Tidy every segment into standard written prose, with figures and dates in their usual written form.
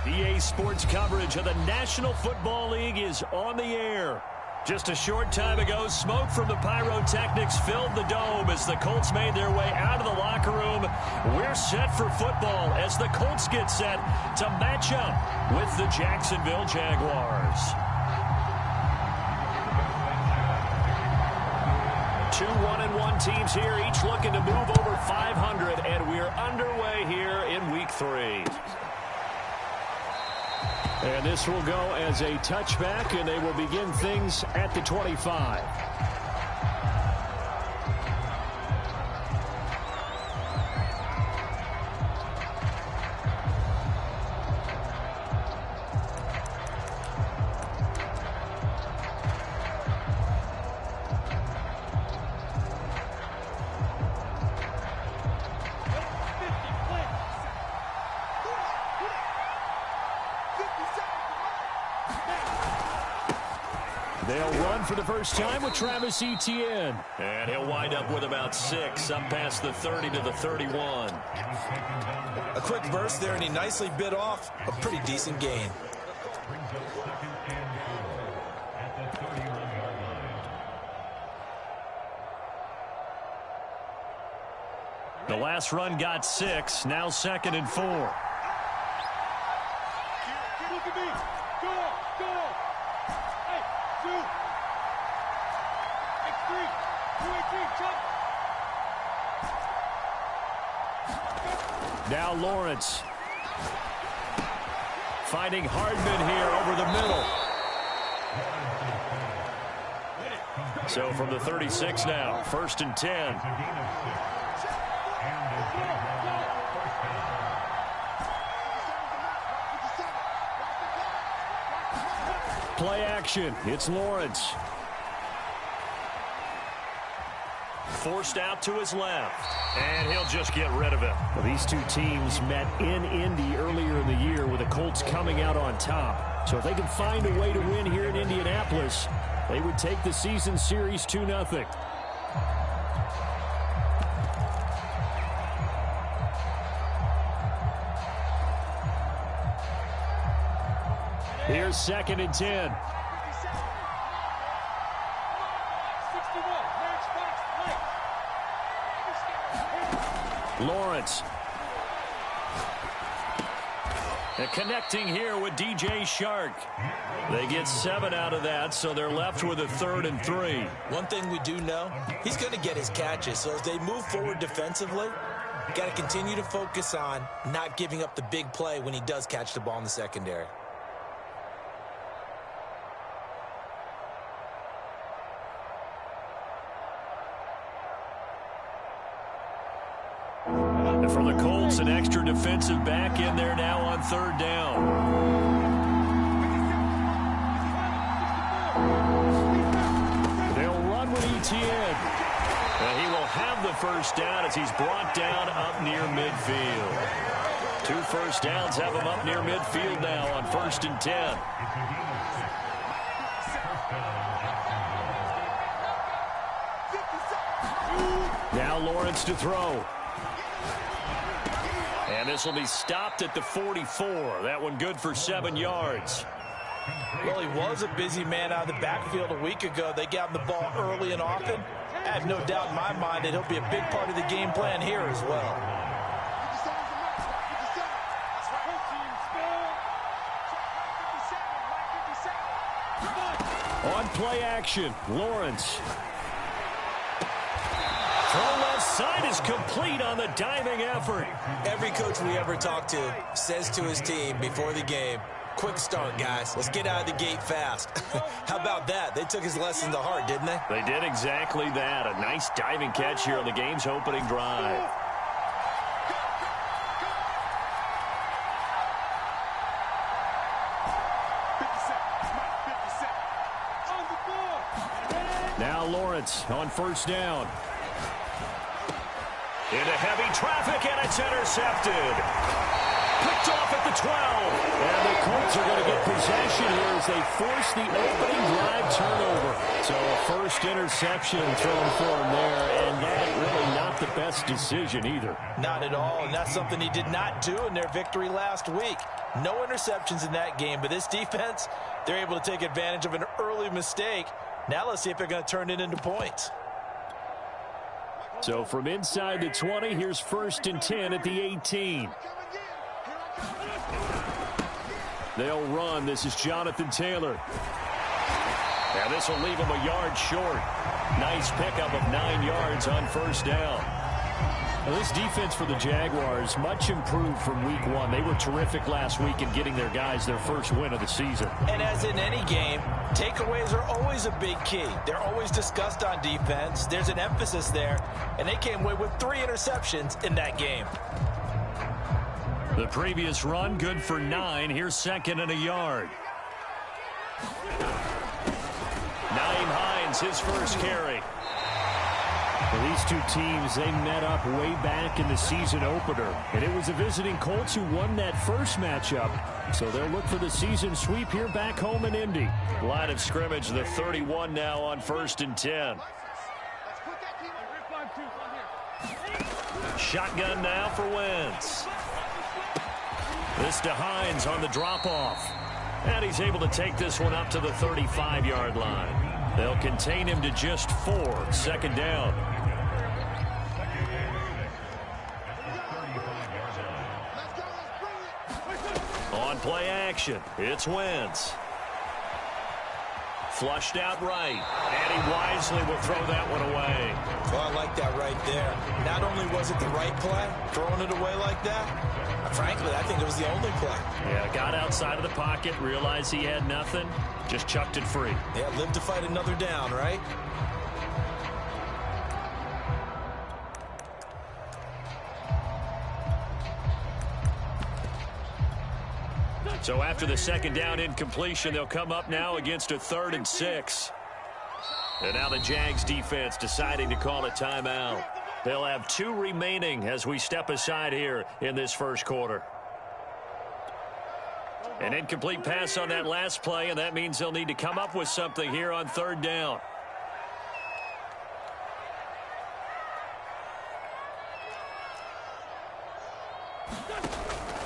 EA Sports coverage of the National Football League is on the air. Just a short time ago, smoke from the pyrotechnics filled the dome as the Colts made their way out of the locker room. We're set for football as the Colts get set to match up with the Jacksonville Jaguars. 2 1-1 teams here, each looking to move over 500, and we're underway here in Week 3. And this will go as a touchback, and they will begin things at the 25. They'll run for the first time with Travis Etienne. And he'll wind up with about 6, up past the 30 to the 31. A quick burst there, and he nicely bit off a pretty decent gain. The last run got 6, now 2nd and 4. Look at me. Go. Hey, 2. X3. 2-8-3, jump. Now Lawrence. Finding Hardman here over the middle. So from the 36 now, 1st and 10. Play action. It's Lawrence. Forced out to his left. And he'll just get rid of it. Well, these two teams met in Indy earlier in the year with the Colts coming out on top. So if they can find a way to win here in Indianapolis, they would take the season series 2-0. Here's 2nd and 10. Lawrence. And connecting here with DJ Shark. They get 7 out of that, so they're left with a 3rd and 3. One thing we do know, he's going to get his catches. So as they move forward defensively, got to continue to focus on not giving up the big play when he does catch the ball in the secondary. And for the Colts, an extra defensive back in there now on 3rd down. They'll run with Etienne. And he will have the first down as he's brought down up near midfield. 2 first downs have him up near midfield now on 1st and 10. Now Lawrence to throw. And this will be stopped at the 44. That one good for 7 yards. Well, he was a busy man out of the backfield a week ago. They got him the ball early and often. I have no doubt in my mind that he'll be a big part of the game plan here as well. On play action, Lawrence. Throw left side is complete on the diving effort. Every coach we ever talk to says to his team before the game, quick start, guys. Let's get out of the gate fast. How about that? They took his lesson to heart, didn't they? They did exactly that. A nice diving catch here on the game's opening drive. Now Lawrence on 1st down. Into heavy traffic, and it's intercepted. Picked off at the 12. And the Colts are going to get possession here as they force the opening drive turnover. So a first interception thrown for him there, and that really not the best decision either. Not at all, and that's something he did not do in their victory last week. No interceptions in that game, but this defense, they're able to take advantage of an early mistake. Now let's see if they're going to turn it into points. So from inside the 20, here's 1st and 10 at the 18. They'll run. This is Jonathan Taylor. Now this will leave him a yard short. Nice pickup of 9 yards on 1st down. Now this defense for the Jaguars, much improved from week 1. They were terrific last week in getting their guys their first win of the season. And as in any game, takeaways are always a big key. They're always discussed on defense. There's an emphasis there, and they came away with 3 interceptions in that game. The previous run, good for 9. Here's 2nd and a yard. Nyheim Hines, his first carry. Well, these two teams, they met up way back in the season opener. And it was the visiting Colts who won that first matchup. So they'll look for the season sweep here back home in Indy. Line of scrimmage, the 31 now on 1st and 10. Shotgun now for Wentz. This to Hines on the drop-off. And he's able to take this one up to the 35-yard line. They'll contain him to just 4. 2nd down. On play action, it's Wentz. Flushed out right, and he wisely will throw that one away. Well, I like that right there. Not only was it the right play, throwing it away like that, frankly, I think it was the only play. Yeah, got outside of the pocket, realized he had nothing, just chucked it free. Yeah, live to fight another down, right? So after the 2nd down incompletion, they'll come up now against a 3rd and 6. And now the Jags defense deciding to call a timeout. They'll have 2 remaining as we step aside here in this first quarter. An incomplete pass on that last play, and that means they'll need to come up with something here on 3rd down.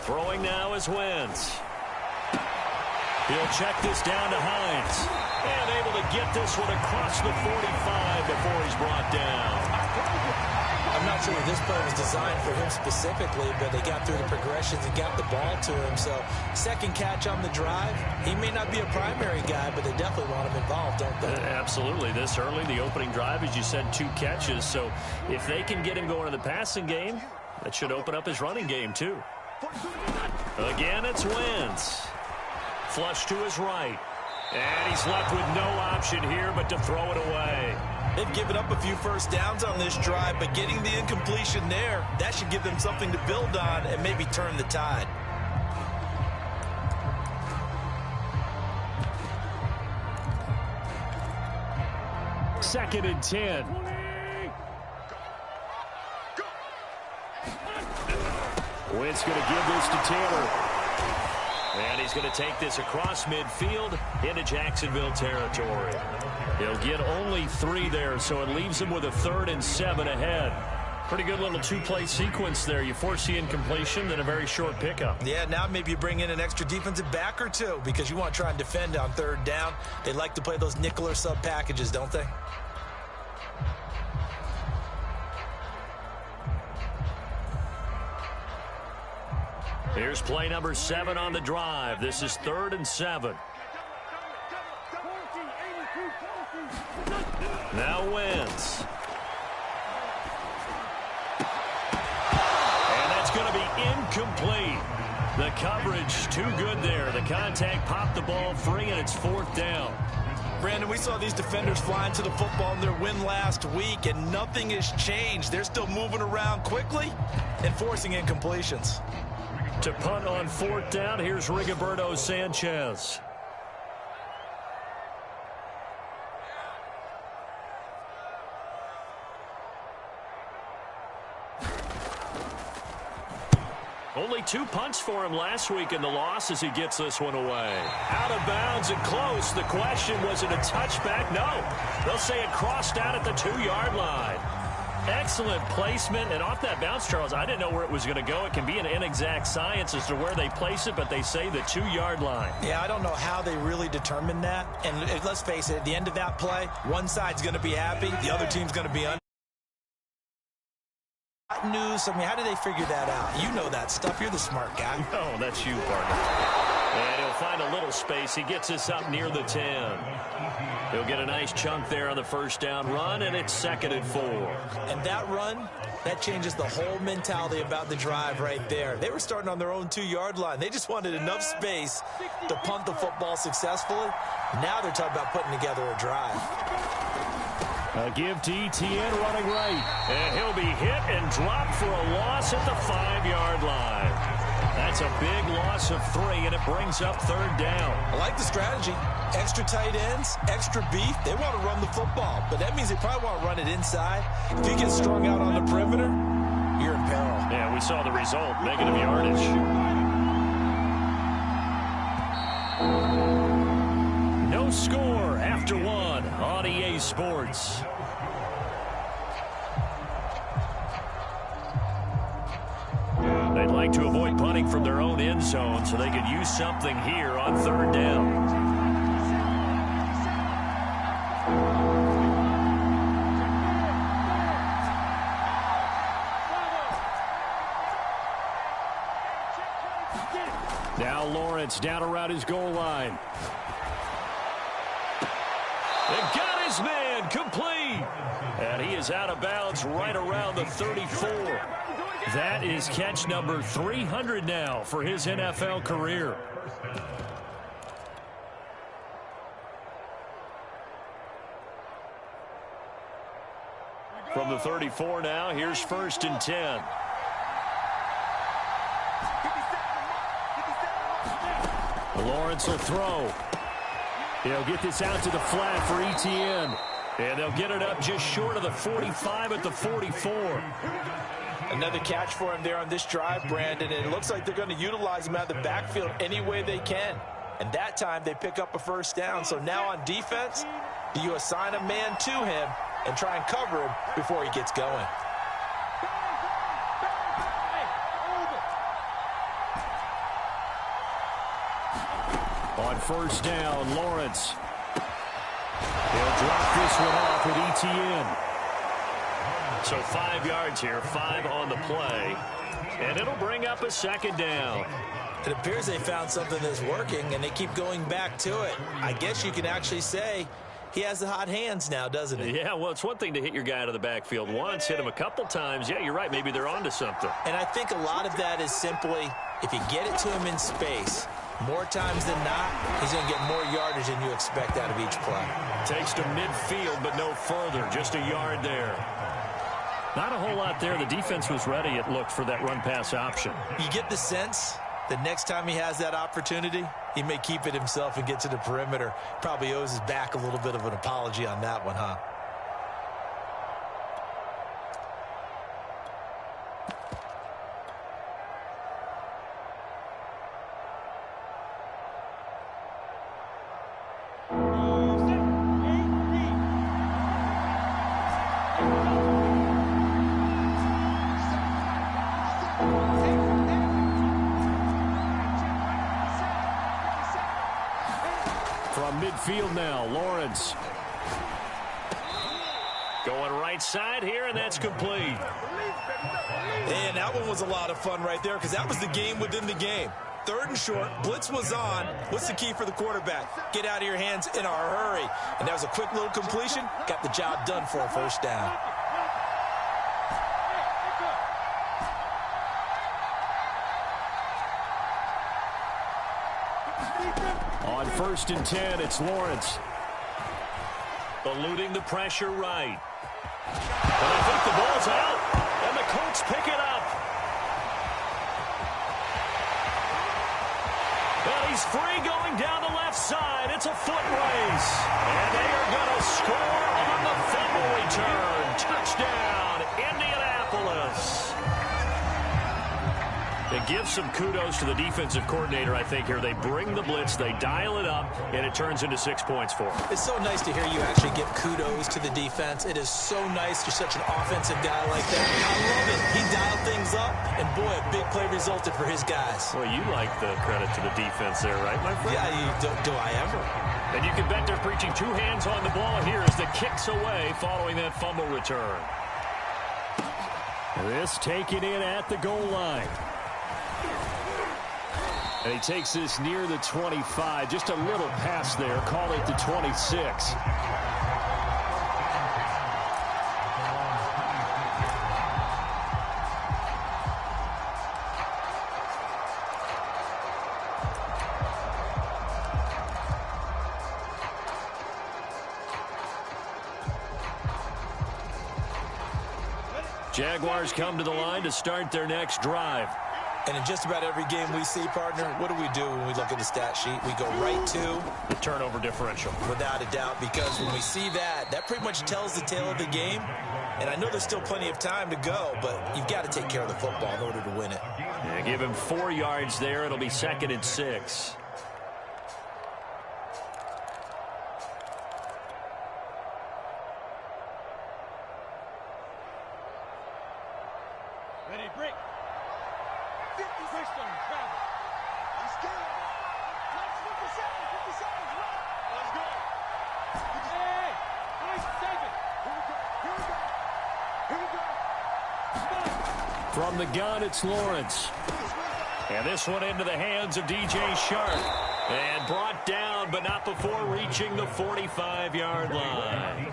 Throwing now is Wentz. He'll check this down to Hines. And able to get this one across the 45 before he's brought down. I'm not sure if this play was designed for him specifically, but they got through the progressions and got the ball to him. So 2nd catch on the drive. He may not be a primary guy, but they definitely want him involved, don't they? Absolutely. This early, the opening drive, as you said, 2 catches. So if they can get him going in the passing game, that should open up his running game too. Again, it's Wentz. Flush to his right. And he's left with no option here but to throw it away. They've given up a few first downs on this drive, but getting the incompletion there, that should give them something to build on and maybe turn the tide. Second and 10. Wentz going to give this to Taylor. And he's going to take this across midfield into Jacksonville territory. He'll get only 3 there, so it leaves him with a 3rd and 7 ahead. Pretty good little 2-play sequence there. You force the incompletion, then a very short pickup. Yeah, now maybe you bring in an extra defensive back or 2 because you want to try and defend on 3rd down. They like to play those nickel or sub packages, don't they? Here's play number 7 on the drive. This is 3rd and 7. Now Wentz. And that's going to be incomplete. The coverage too good there. The contact popped the ball free, and it's 4th down. Brandon, we saw these defenders flying to the football in their win last week, and nothing has changed. They're still moving around quickly and forcing incompletions. To punt on 4th down, here's Rigoberto Sanchez. Only 2 punts for him last week in the loss as he gets this one away. Out of bounds and close. The question, was it a touchback? No. They'll say it crossed out at the 2-yard line. Excellent placement, and off that bounce, Charles, I didn't know where it was going to go. It can be an inexact science as to where they place it, but they say the 2-yard line. Yeah, I don't know how they really determined that. And let's face it, at the end of that play, one side's going to be happy, the other team's going to be news. I mean, how do they figure that out? You know that stuff. You're the smart guy. No, that's you, partner. And he'll find a little space. He gets us up near the 10. He'll get a nice chunk there on the first down run, and it's 2nd and 4. And that run, that changes the whole mentality about the drive right there. They were starting on their own 2-yard line. They just wanted enough space to punt the football successfully. Now they're talking about putting together a drive. A give to Etienne running right. And he'll be hit and dropped for a loss at the 5-yard line. That's a big loss of 3, and it brings up 3rd down. I like the strategy. Extra tight ends, extra beef. They want to run the football, but that means they probably want to run it inside. If you get strung out on the perimeter, you're in peril. Yeah, we saw the result. Negative yardage. No score after 1 on EA Sports. They'd like to avoid punting from their own end zone so they could use something here on 3rd down. Now Lawrence down around his goal line. They got his man complete. And he is out of bounds right around the 34. That is catch number 300 now for his NFL career. From the 34 now, here's 1st and 10. Lawrence will throw. He'll get this out to the flat for Etienne. And they'll get it up just short of the 45 at the 44. Another catch for him there on this drive, Brandon. And it looks like they're going to utilize him out of the backfield any way they can. And that time they pick up a 1st down. So now on defense, do you assign a man to him and try and cover him before he gets going? On 1st down, Lawrence. He'll drop this one off with Etienne. So 5 yards here, 5 on the play. And it'll bring up a 2nd down. It appears they found something that's working, and they keep going back to it. I guess you can actually say he has the hot hands now, doesn't he? Yeah, well, it's one thing to hit your guy out of the backfield once, hit him a couple times. Yeah, you're right. Maybe they're onto something. And I think a lot of that is simply if you get it to him in space, more times than not, he's going to get more yardage than you expect out of each play. Takes to midfield, but no further. Just a yard there. Not a whole lot there. The defense was ready, it looked, for that run-pass option. You get the sense that next time he has that opportunity, he may keep it himself and get to the perimeter. Probably owes his back a little bit of an apology on that one, huh? Midfield now, Lawrence. Going right side here, and that's complete. And that one was a lot of fun right there because that was the game within the game. 3rd and short, blitz was on. What's the key for the quarterback? Get out of your hands in a hurry. And that was a quick little completion. Got the job done for a 1st down. On 1st and 10, it's Lawrence. Eluding the pressure right. But I think the ball's out, and the Colts pick it up. And he's free going down the left side. It's a foot race. And they are going to score on the fumble return. Touchdown, Indianapolis. They give some kudos to the defensive coordinator, I think, here. They bring the blitz, they dial it up, and it turns into 6 points for them. It's so nice to hear you actually give kudos to the defense. It is so nice you're such an offensive guy like that. I love it. He dialed things up, and boy, a big play resulted for his guys. Well, you like the credit to the defense there, right, my friend? Yeah, do I ever? And you can bet they're preaching 2 hands on the ball here as the kick's away following that fumble return. This taken in at the goal line. And he takes this near the 25. Just a little pass there. Call it the 26. Jaguars come to the line to start their next drive. And in just about every game we see, partner, what do we do when we look at the stat sheet? We go right to the turnover differential. Without a doubt, because when we see that, that pretty much tells the tale of the game. And I know there's still plenty of time to go, but you've got to take care of the football in order to win it. Yeah, give him 4 yards there. It'll be 2nd and 6. Ready, break. 50 switched on travel. Let's go. Let's 57 right. Let's go. Hey, 47. Here we go. Here we go. Here we go. From the gun, it's Lawrence. And this one into the hands of DJ Shark. And brought down, but not before reaching the 45-yard line.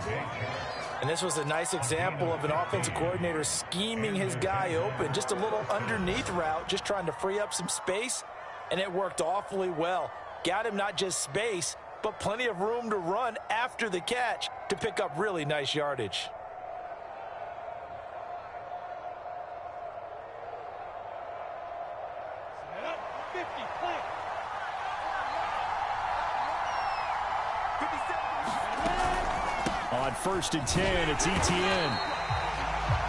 And this was a nice example of an offensive coordinator scheming his guy open. Just a little underneath route, just trying to free up some space. And it worked awfully well. Got him not just space, but plenty of room to run after the catch to pick up really nice yardage. Set up. 50 point. 57. On 1st and 10, it's Etienne.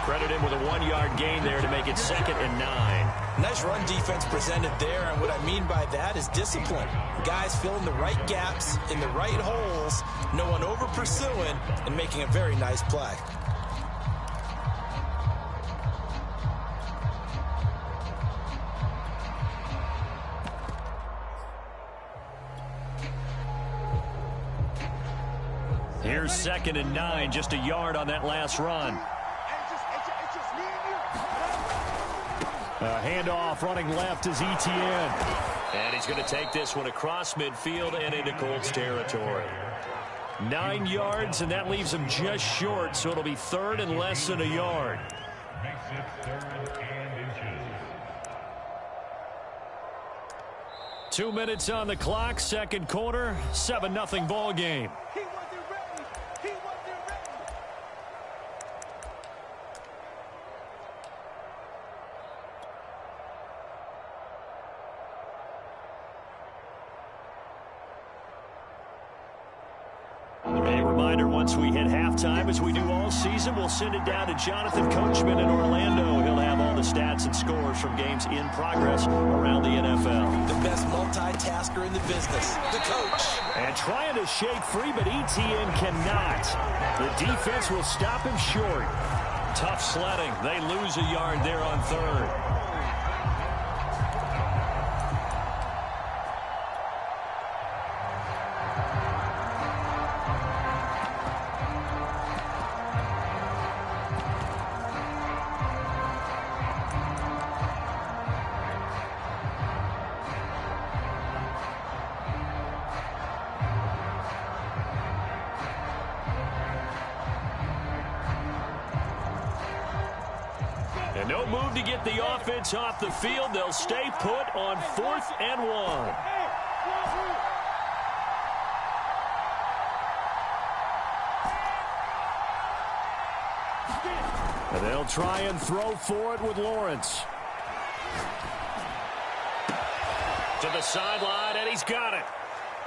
Credit him with a 1-yard gain there to make it 2nd and 9. Nice run defense presented there, and what I mean by that is discipline. Guys filling the right gaps in the right holes, no one over pursuing, and making a very nice play. Here's 2nd and 9, just a yard on that last run. A handoff running left is Etienne. And he's going to take this one across midfield and into Colts territory. 9 yards, and that leaves him just short, so it'll be 3rd and less than a yard. Makes it 3rd and inches. 2 minutes on the clock, 2nd quarter, 7-0 ball game. He wasn't ready. He wasn't ready. A reminder, once we hit halftime, as we do all season, we'll send it down to Jonathan Coachman in Orlando. He'll have all the stats and scores from games in progress around the NFL. The best multitasker in the business, the coach. And trying to shake free, but Etienne cannot. The defense will stop him short. Tough sledding. They lose a yard there on 3rd. And no move to get the offense off the field. They'll stay put on 4th and 1. And they'll try and throw for it with Lawrence. To the sideline, and he's got it.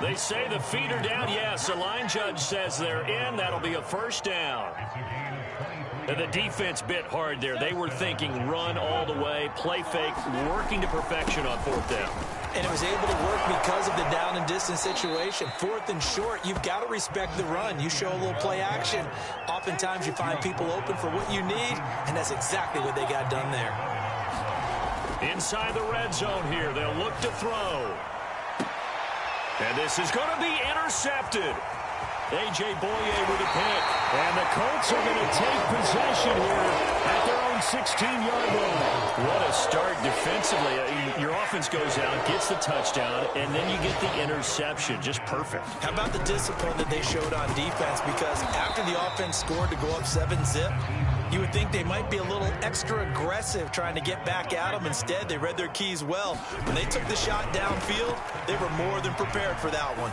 They say the feet are down. Yes, the line judge says they're in. That'll be a 1st down. It's a gain of 23. And the defense bit hard there. They were thinking run all the way, play fake, working to perfection on fourth down. And it was able to work because of the down and distance situation. Fourth and short, you've got to respect the run. You show a little play action. Oftentimes you find people open for what you need, and that's exactly what they got done there. Inside the red zone here, they'll look to throw. And this is going to be intercepted. A.J. Boye with a pick. And the Colts are going to take possession here at their own 16-yard line. What a start defensively. Your offense goes out, gets the touchdown, and then you get the interception. Just perfect. How about the discipline that they showed on defense? Because after the offense scored to go up 7-zip, you would think they might be a little extra aggressive trying to get back at them. Instead, they read their keys well. When they took the shot downfield, they were more than prepared for that one.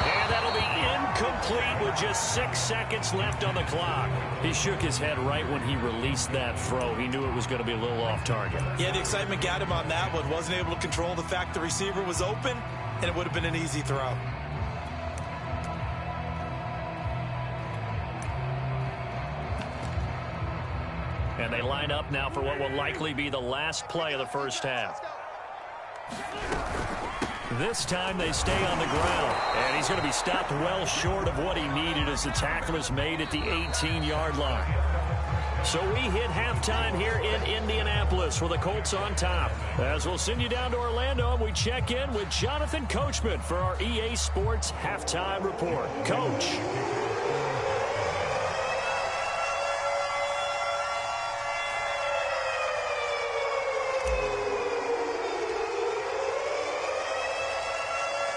And that'll be incomplete with just 6 seconds left on the clock. He shook his head right when he released that throw. He knew it was going to be a little off target. Yeah, the excitement got him on that one. Wasn't able to control the fact the receiver was open, and it would have been an easy throw. And they line up now for what will likely be the last play of the first half. This time they stay on the ground, and he's going to be stopped well short of what he needed as the tackle is made at the 18-yard line. So we hit halftime here in Indianapolis with the Colts on top. As we'll send you down to Orlando, and we check in with Jonathan Coachman for our EA Sports Halftime Report. Coach.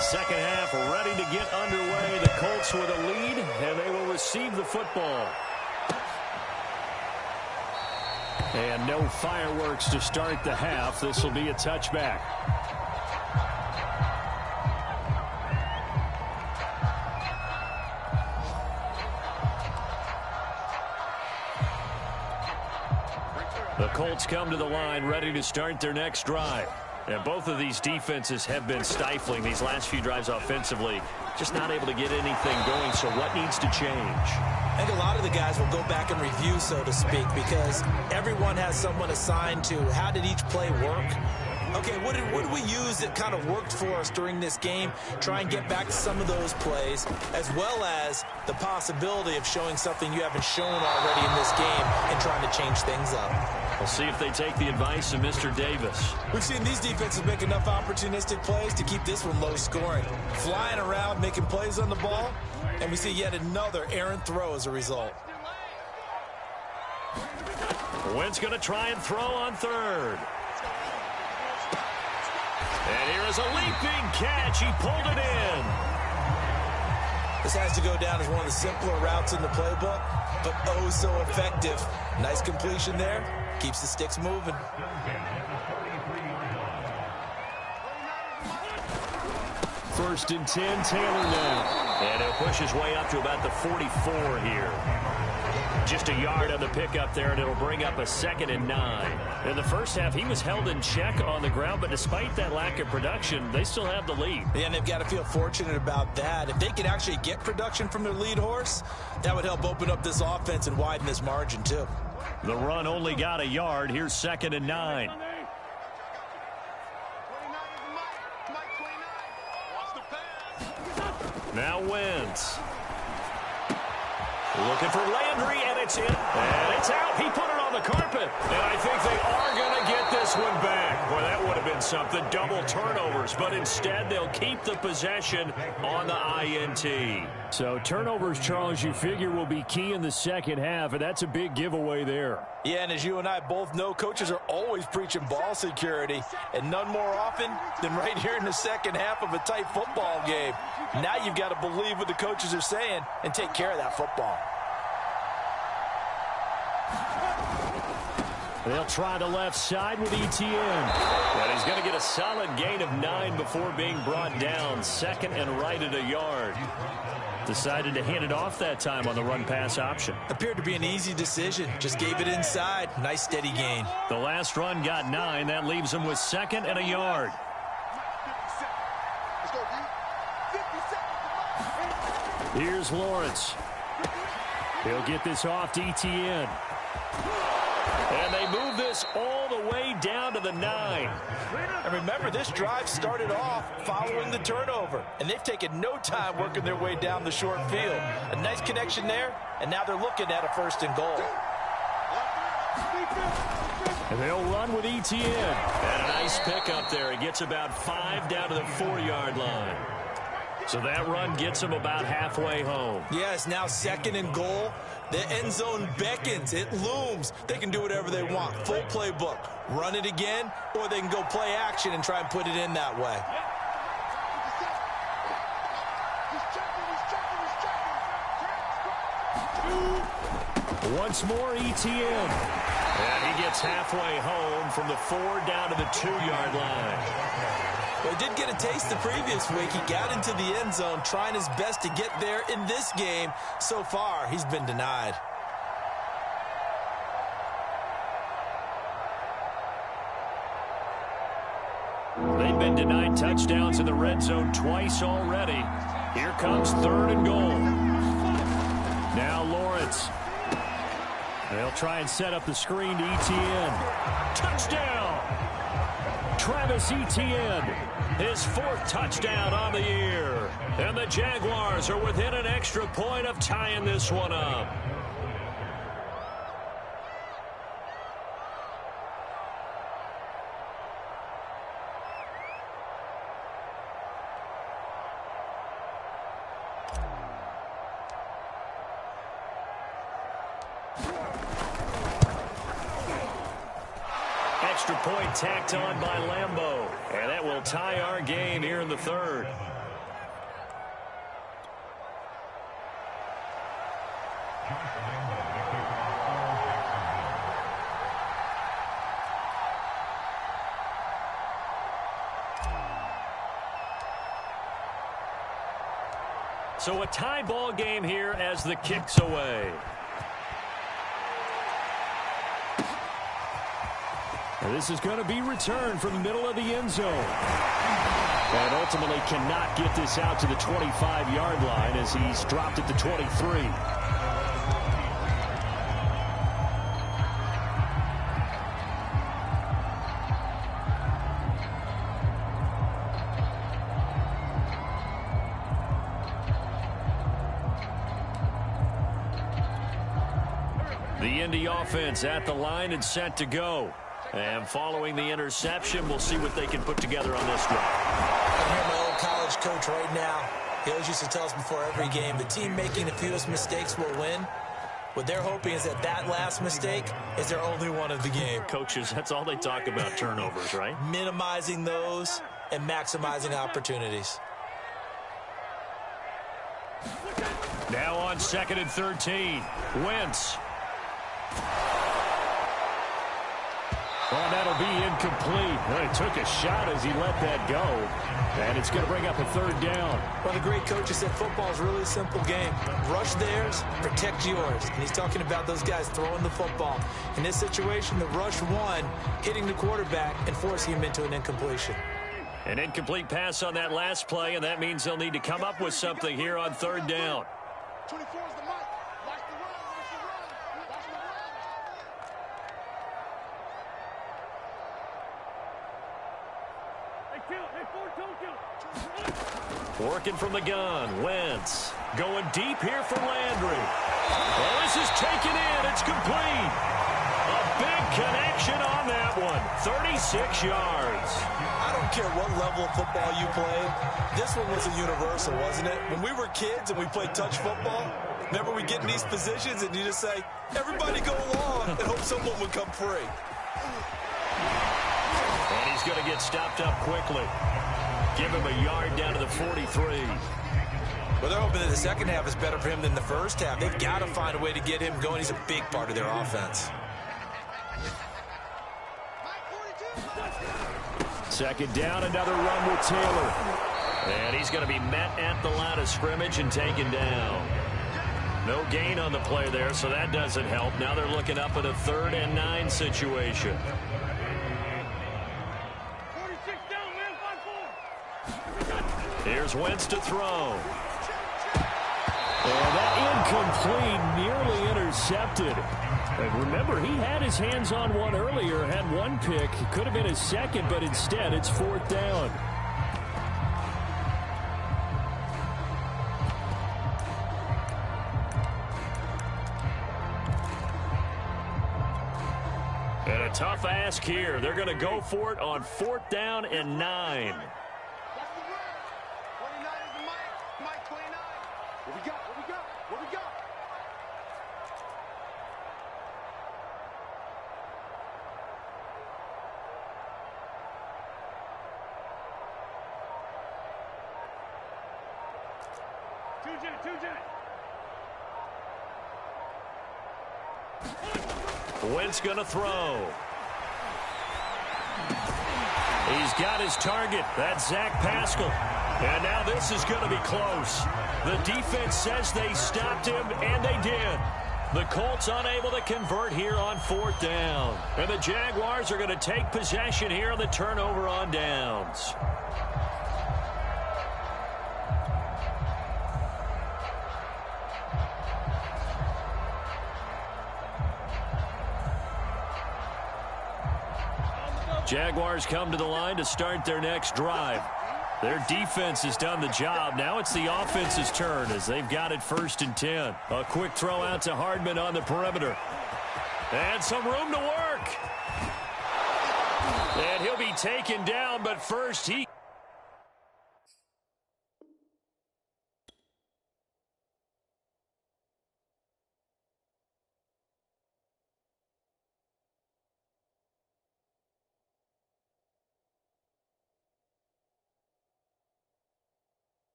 Second half ready to get underway. The Colts with a lead, and they will receive the football. And no fireworks to start the half. This will be a touchback. The Colts come to the line ready to start their next drive. And both of these defenses have been stifling these last few drives offensively. Just not able to get anything going, so what needs to change? I think a lot of the guys will go back and review, so to speak, because everyone has someone assigned to how did each play work. Okay, what did we use that kind of worked for us during this game? Try and get back to some of those plays, as well as the possibility of showing something you haven't shown already in this game and trying to change things up. We'll see if they take the advice of Mr. Davis. We've seen these defenses make enough opportunistic plays to keep this one low scoring. Flying around, making plays on the ball, and we see yet another errant throw as a result. Wentz going to try and throw on third. And here is a leaping catch. He pulled it in. This has to go down as one of the simpler routes in the playbook, but oh so effective. Nice completion there. Keeps the sticks moving. First and 10, Taylor now. And he'll push his way up to about the 44 here. Just a yard on the pickup there, and it'll bring up a 2nd and 9. In the first half, he was held in check on the ground, but despite that lack of production, they still have the lead. Yeah, and they've got to feel fortunate about that. If they could actually get production from their lead horse, that would help open up this offense and widen this margin, too. The run only got a yard. Here's 2nd and 9. Now Wentz. Looking for Landry, and it's in. And it's out. He put it on the carpet. And I think they are going to get this one back. Boy, that would have been something. Double turnovers. But instead, they'll keep the possession on the INT. So turnovers, Charles, you figure will be key in the second half. And that's a big giveaway there. Yeah, and as you and I both know, coaches are always preaching ball security. And none more often than right here in the second half of a tight football game. Now you've got to believe what the coaches are saying and take care of that football. They'll try the left side with ETN. And he's going to get a solid gain of 9 before being brought down. 2nd and right at a yard. Decided to hand it off that time on the run-pass option. Appeared to be an easy decision. Just gave it inside. Nice steady gain. The last run got 9. That leaves him with 2nd and a yard. Here's Lawrence. He'll get this off to ETN. And they move this all the way down to the 9. And remember, this drive started off following the turnover, and they've taken no time working their way down the short field. A nice connection there, and now they're looking at a 1st and goal. And they'll run with ETN. And a nice pickup there. He gets about 5 down to the 4-yard line. So that run gets him about halfway home. Yeah, it's now 2nd and goal. The end zone beckons. It looms. They can do whatever they want. Full playbook. Run it again, or they can go play action and try and put it in that way. Once more, ETN. And he gets halfway home from the 4 down to the 2-yard line. Well, he did get a taste the previous week. He got into the end zone trying his best to get there in this game. So far, he's been denied. They've been denied touchdowns in the red zone twice already. Here comes 3rd and goal. Now Lawrence. They'll try and set up the screen to ETN. Touchdown! Travis Etienne, his 4th touchdown on the year. And the Jaguars are within an extra point of tying this one up. Extra point tacked on by Lambeau. And that will tie our game here in the 3rd. So a tie ball game here as the kick's away. And this is going to be returned from the middle of the end zone. And ultimately cannot get this out to the 25-yard line as he's dropped at the 23. The Indy offense at the line and set to go. And following the interception, we'll see what they can put together on this drive. I hear my old college coach right now. He always used to tell us before every game, the team making the fewest mistakes will win. What they're hoping is that last mistake is their only one of the game. Coaches, that's all they talk about, turnovers, right? Minimizing those and maximizing opportunities. Now on 2nd and 13. Wentz. Well, that'll be incomplete. Well, he took a shot as he let that go. And it's going to bring up a 3rd down. One of the great coaches said football is really a simple game. Rush theirs, protect yours. And he's talking about those guys throwing the football. In this situation, the rush one, hitting the quarterback and forcing him into an incompletion. An incomplete pass on that last play, and that means they'll need to come up with something here on 3rd down. 24 is the mic. Watch the run. Watch the run. Watch the run. Working from the gun, Wentz. Going deep here for Landry. Well, this is taken in. It's complete. A big connection on that one. 36 yards. I don't care what level of football you played. This one was a universal, wasn't it? When we were kids and we played touch football, remember we get in these positions and you just say, everybody go along and hope someone would come free. And he's going to get stopped up quickly. Give him a yard down to the 43. Well, they're hoping that the second half is better for him than the first half. They've got to find a way to get him going. He's a big part of their offense. 2nd down, another run with Taylor. And he's going to be met at the line of scrimmage and taken down. No gain on the play there, so that doesn't help. Now they're looking up at a 3rd and 9 situation. Here's Wentz to throw. And that incomplete, nearly intercepted. And remember, he had his hands on one earlier, had one pick. Could have been his second, but instead it's 4th down. And a tough ask here. They're going to go for it on 4th down and 9. That's the word. 29 is the mic. Mike 29. What we got? What we got? What we got? Wentz going to throw. He's got his target. That's Zach Pascal. And now this is going to be close. The defense says they stopped him, and they did. The Colts unable to convert here on 4th down. And the Jaguars are going to take possession here on the turnover on downs. Jaguars come to the line to start their next drive. Their defense has done the job. Now it's the offense's turn as they've got it 1st and 10. A quick throw out to Hardman on the perimeter. And some room to work. And he'll be taken down, but first he...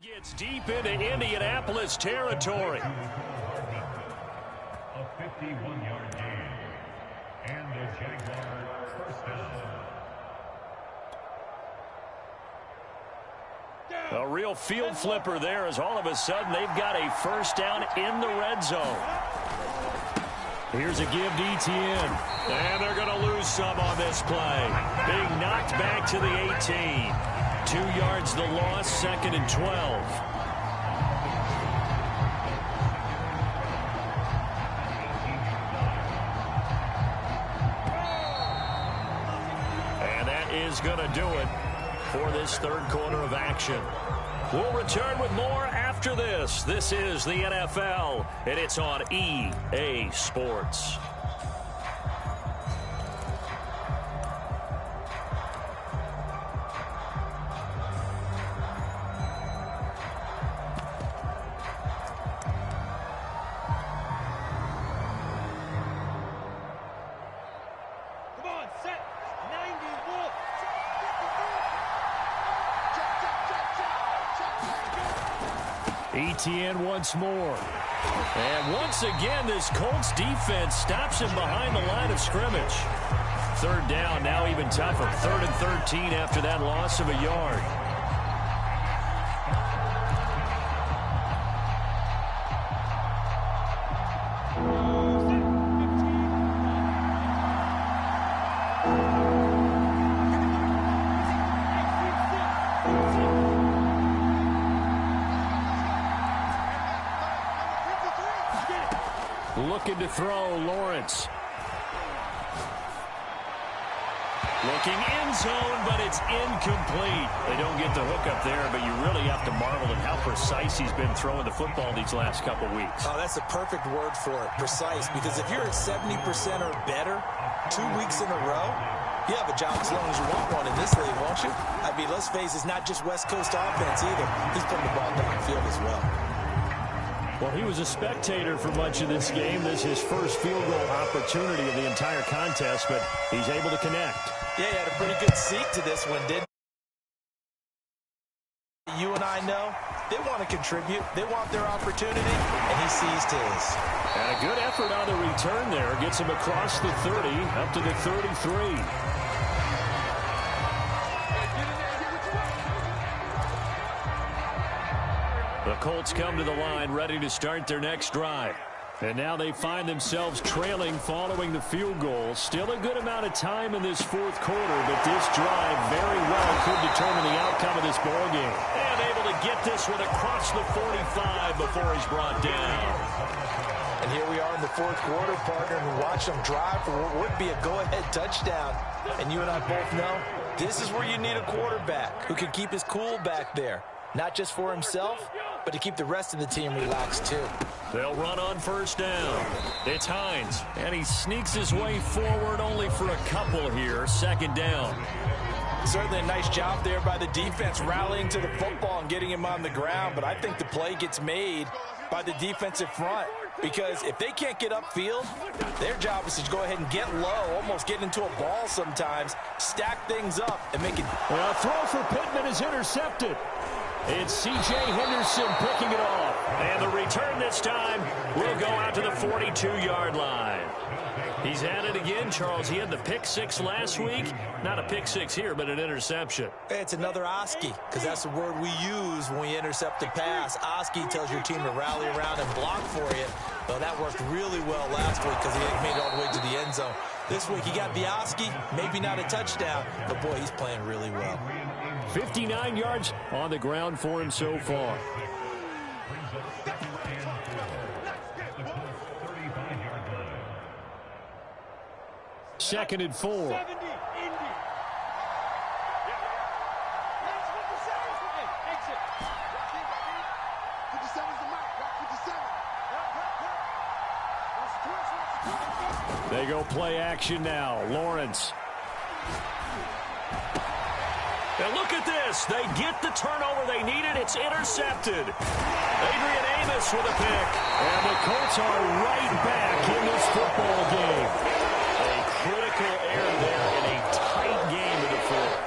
Gets deep into Indianapolis territory. A 51-yard gain. And the Jaguars 1st down. A real field flipper there as all of a sudden they've got a 1st down in the red zone. Here's a give to Etienne. And they're going to lose some on this play. Being knocked back to the 18. 2 yards the loss, 2nd and 12. is going to do it for this third quarter of action. We'll return with more after this. This is the NFL, and it's on EA Sports. ETN once more. And once again, this Colts defense stops him behind the line of scrimmage. Third down, now even tougher. 3rd and 13 after that loss of a yard. Looking to throw, Lawrence. Looking end zone, but it's incomplete. They don't get the hook up there, but you really have to marvel at how precise he's been throwing the football these last couple weeks. Oh, that's a perfect word for it, precise, because if you're at 70% or better 2 weeks in a row, you have a job as long as you want one in this league, won't you? I mean, let's face it, it's not just West Coast offense either. He's putting the ball downfield as well. Well, he was a spectator for much of this game. This is his first field goal opportunity of the entire contest, but he's able to connect. Yeah, he had a pretty good seat to this one, didn't he? You and I know they want to contribute. They want their opportunity, and he seized his. And a good effort on the return there. Gets him across the 30, up to the 33. The Colts come to the line, ready to start their next drive. And now they find themselves trailing following the field goal. Still a good amount of time in this fourth quarter, but this drive very well could determine the outcome of this ball game. And able to get this one across the 45 before he's brought down. And here we are in the fourth quarter, partner, and watch them drive for what would be a go-ahead touchdown. And you and I both know this is where you need a quarterback who can keep his cool back there. Not just for himself, but to keep the rest of the team relaxed too. They'll run on first down. It's Hines, and he sneaks his way forward only for a couple here. 2nd down. Certainly a nice job there by the defense rallying to the football and getting him on the ground, but I think the play gets made by the defensive front because if they can't get upfield, their job is to go ahead and get low, almost get into a ball sometimes, stack things up, and make it. A throw for Pittman is intercepted. It's C.J. Henderson picking it off. And the return this time will go out to the 42-yard line. He's at it again, Charles. He had the pick six last week. Not a pick six here, but an interception. It's another Oski, because that's the word we use when we intercept a pass. Oski tells your team to rally around and block for you. Well, that worked really well last week because he made it all the way to the end zone. This week he got the Oski, maybe not a touchdown, but boy, he's playing really well. 59 yards on the ground for him so far. Second and 4. 70, Indy. Exit. 57's the mark. 57. They go play action now. Lawrence. And look at this. They get the turnover they needed. It's intercepted. Adrian Amos with a pick. And the Colts are right back in this football game. A critical error there in a tight game in the fourth.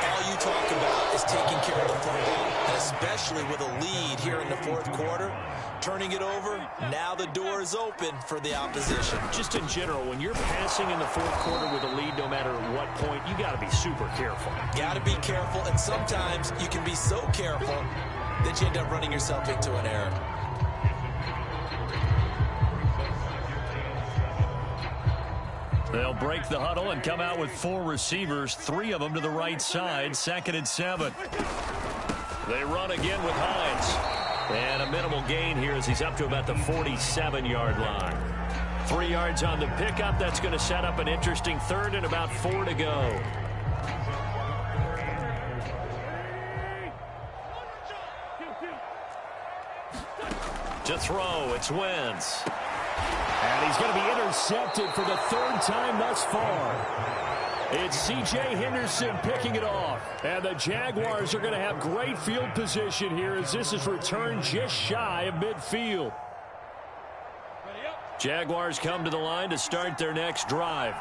All you talk about is taking care of the football, and especially with a lead here in the fourth quarter. Turning it over, now the door is open for the opposition. Just in general, when you're passing in the fourth quarter with a lead, no matter what point, you got to be super careful. Got to be careful, and sometimes you can be so careful that you end up running yourself into an error. They'll break the huddle and come out with 4 receivers, 3 of them to the right side. 2nd and 7. They run again with Hines. And a minimal gain here as he's up to about the 47-yard line. 3 yards on the pickup. That's going to set up an interesting third and about 4 to go. To throw, it's Wentz. And he's going to be intercepted for the third time thus far. It's C.J. Henderson picking it off. And the Jaguars are going to have great field position here as this is returned just shy of midfield. Jaguars come to the line to start their next drive.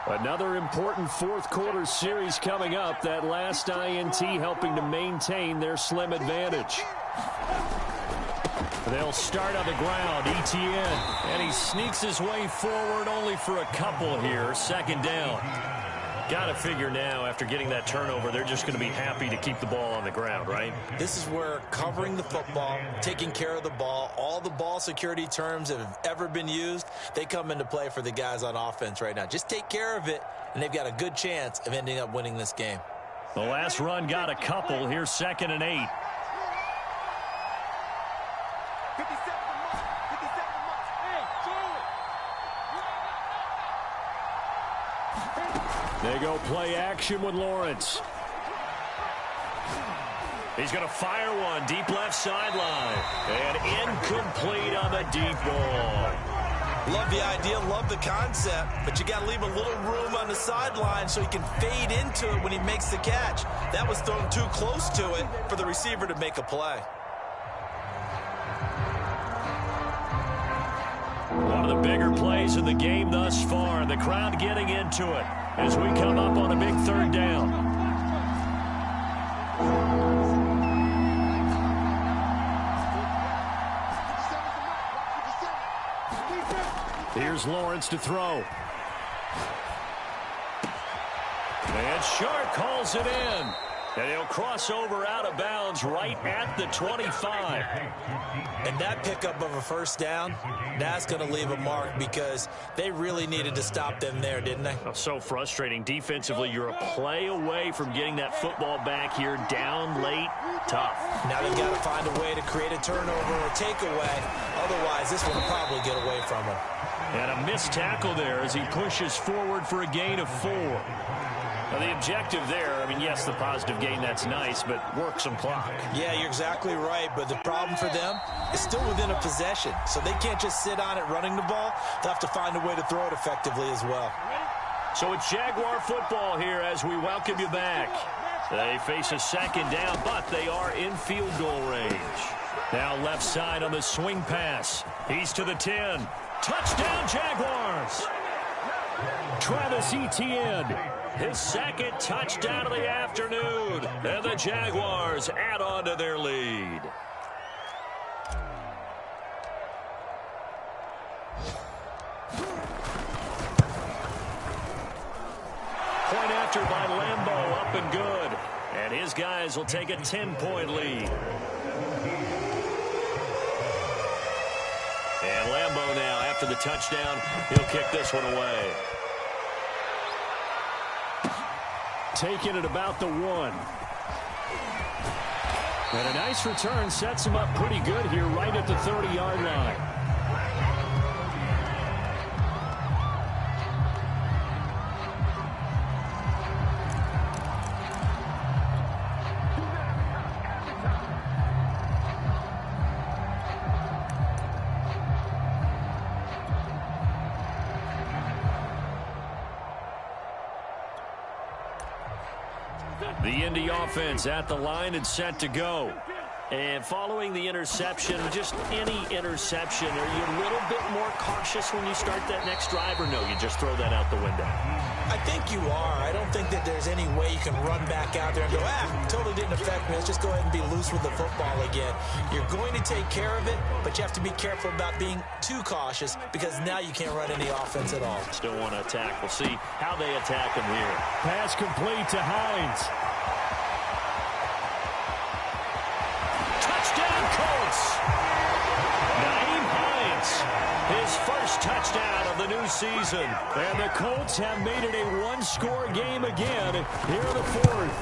Another important fourth quarter series coming up. That last INT helping to maintain their slim advantage. They'll start on the ground, Etienne, and he sneaks his way forward only for a couple here. Second down. Got to figure now, after getting that turnover, they're just going to be happy to keep the ball on the ground, right? This is where covering the football, taking care of the ball, all the ball security terms that have ever been used, they come into play for the guys on offense right now. Just take care of it, and they've got a good chance of ending up winning this game. The last run got a couple. Here's 2nd and 8. They go play action with Lawrence. He's going to fire one deep left sideline. And incomplete on the deep ball. Love the idea, love the concept, but you got to leave a little room on the sideline so he can fade into it when he makes the catch. That was thrown too close to it for the receiver to make a play. One of the bigger plays in the game thus far. The crowd getting into it as we come up on a big third down. Here's Lawrence to throw. And Sharp calls it in. And he'll cross over out of bounds right at the 25. And that pickup of a first down, that's going to leave a mark because they really needed to stop them there, didn't they? So frustrating. Defensively, you're a play away from getting that football back here down late. Tough. Now they've got to find a way to create a turnover or takeaway. Otherwise, this one will probably get away from them. And a missed tackle there as he pushes forward for a gain of 4. Well, the objective there, I mean, yes, the positive gain, that's nice, but work some clock. Yeah, you're exactly right, but the problem for them is still within a possession, so they can't just sit on it running the ball. They'll have to find a way to throw it effectively as well. So it's Jaguar football here as we welcome you back. They face a second down, but they are in field goal range. Now left side on the swing pass. He's to the 10. Touchdown, Jaguars! Travis Etienne. His second touchdown of the afternoon. And the Jaguars add on to their lead. Point after by Lambeau, up and good. And his guys will take a 10-point lead. And Lambeau now, after the touchdown, he'll kick this one away. Taking it about the 1. And a nice return sets him up pretty good here right at the 30-yard line. The Indy offense at the line and set to go. And following the interception, just any interception, are you a little bit more cautious when you start that next drive, or no, you just throw that out the window? I think you are. I don't think that there's any way you can run back out there and go, totally didn't affect me. Let's just go ahead and be loose with the football again. You're going to take care of it, but you have to be careful about being too cautious because now you can't run any offense at all. Still want to attack. We'll see how they attack him here. Pass complete to Hines. Touchdown, Colts. Nyheim Hines, his first touchdown of the new season. And the Colts have made it a one-score game again here in the fourth.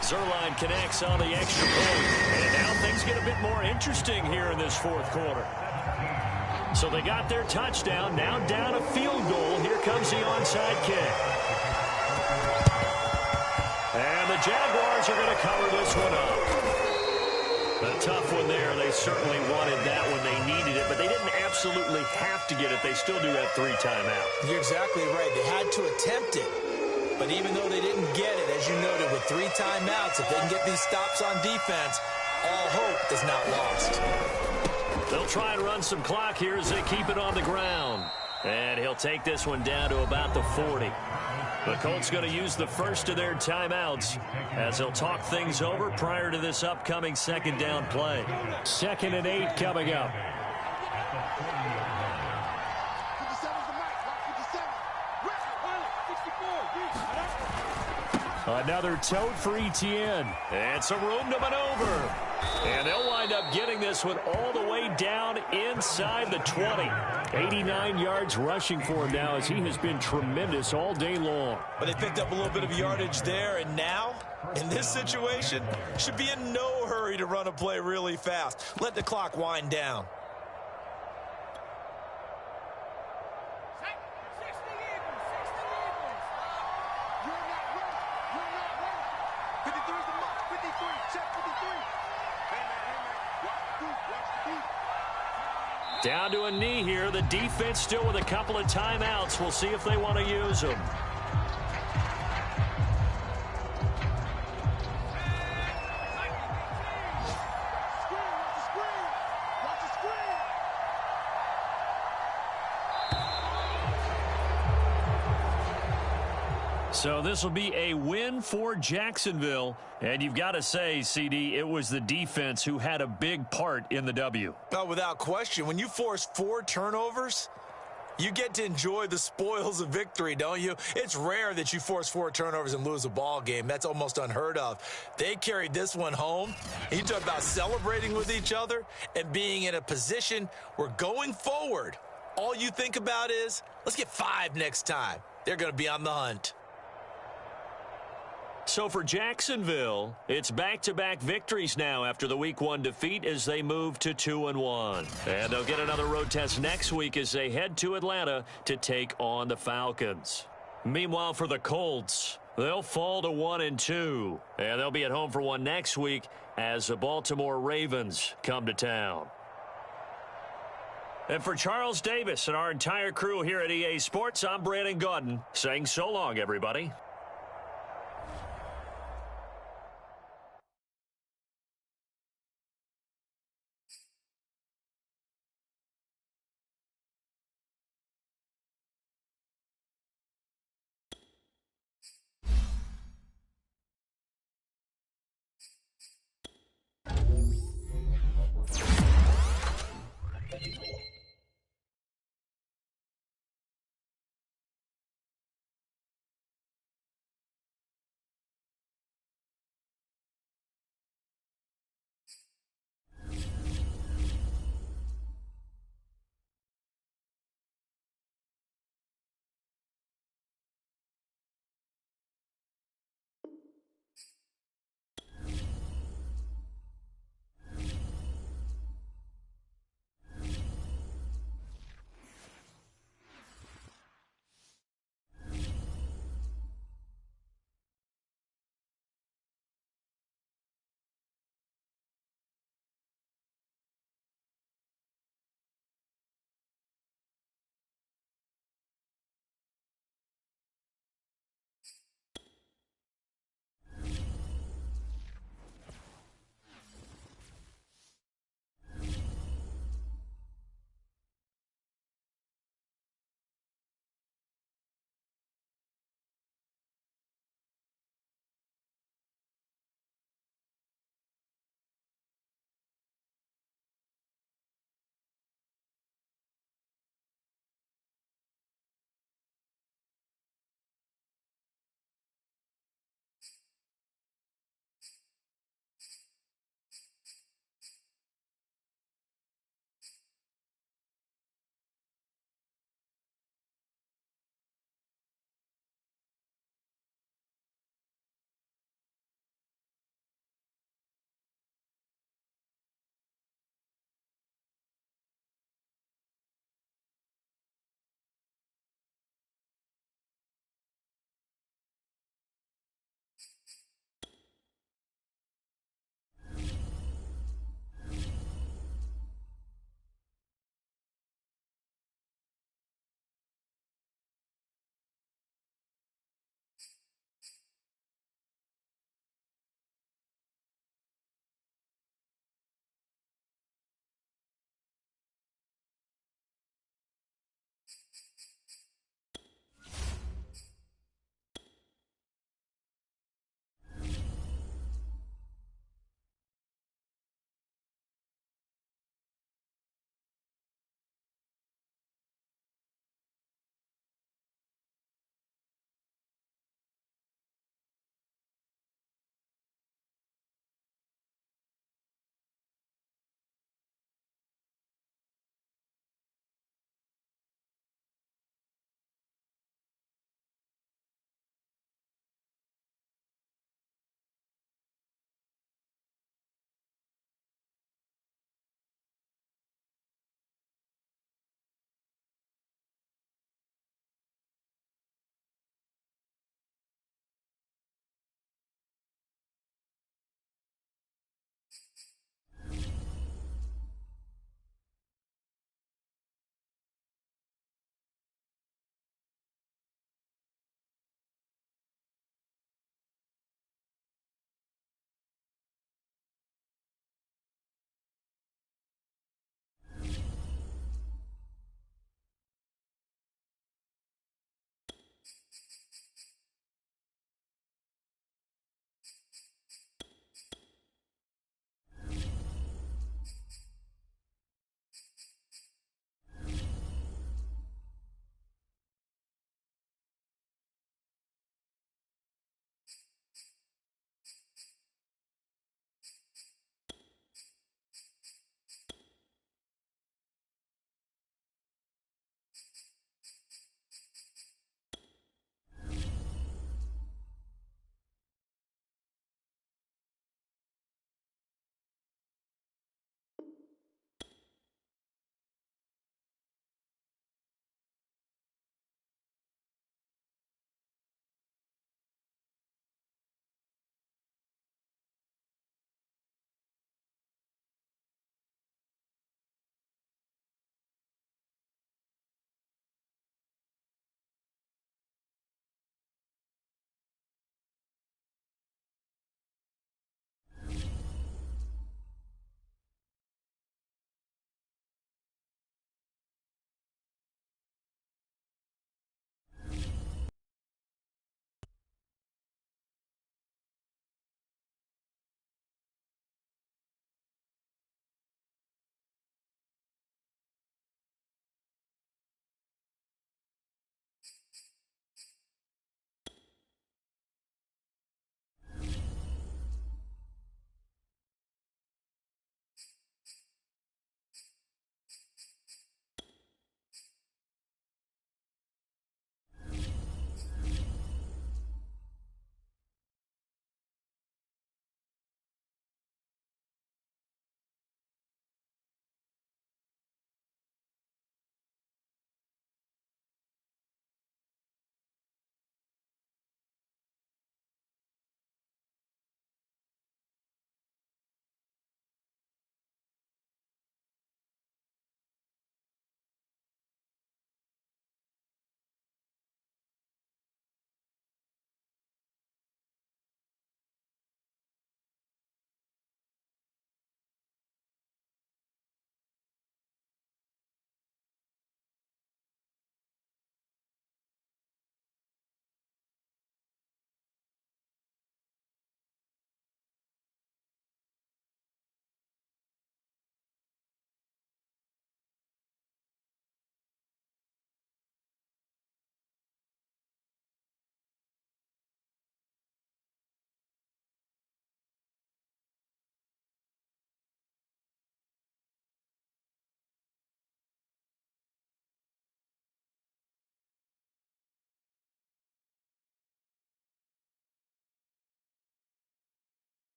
Zerline connects on the extra point. And now things get a bit more interesting here in this fourth quarter. So they got their touchdown, now down a field goal. Here comes the onside kick. the Jaguars are going to cover this one up. A tough one there. They certainly wanted that when they needed it, but they didn't absolutely have to get it. They still do have 3 timeouts. You're exactly right. They had to attempt it. But even though they didn't get it, as you noted, with 3 timeouts, if they can get these stops on defense, all hope is not lost. They'll try and run some clock here as they keep it on the ground. And he'll take this one down to about the 40. The Colts going to use the first of their timeouts as they'll talk things over prior to this upcoming second down play. 2nd and 8 coming up. Another tote for Etienne. And some room to maneuver. And they'll wind up getting this one all the way down inside the 20. 89 yards rushing for him now as he has been tremendous all day long. But they picked up a little bit of yardage there, and now, in this situation, should be in no hurry to run a play really fast. Let the clock wind down. Down to a knee here. The defense still with a couple of timeouts. We'll see if they want to use them. So this will be a win for Jacksonville. And you've got to say, CD, it was the defense who had a big part in the W. Oh, without question. When you force 4 turnovers, you get to enjoy the spoils of victory, don't you? It's rare that you force 4 turnovers and lose a ball game. That's almost unheard of. They carried this one home. You talk about celebrating with each other and being in a position where going forward, all you think about is, let's get 5 next time. They're going to be on the hunt. So for Jacksonville, it's back-to-back victories now after the Week 1 defeat as they move to 2-1. And they'll get another road test next week as they head to Atlanta to take on the Falcons. Meanwhile, for the Colts, they'll fall to 1-2. And they'll be at home for one next week as the Baltimore Ravens come to town. And for Charles Davis and our entire crew here at EA Sports, I'm Brandon Gaudin saying so long, everybody.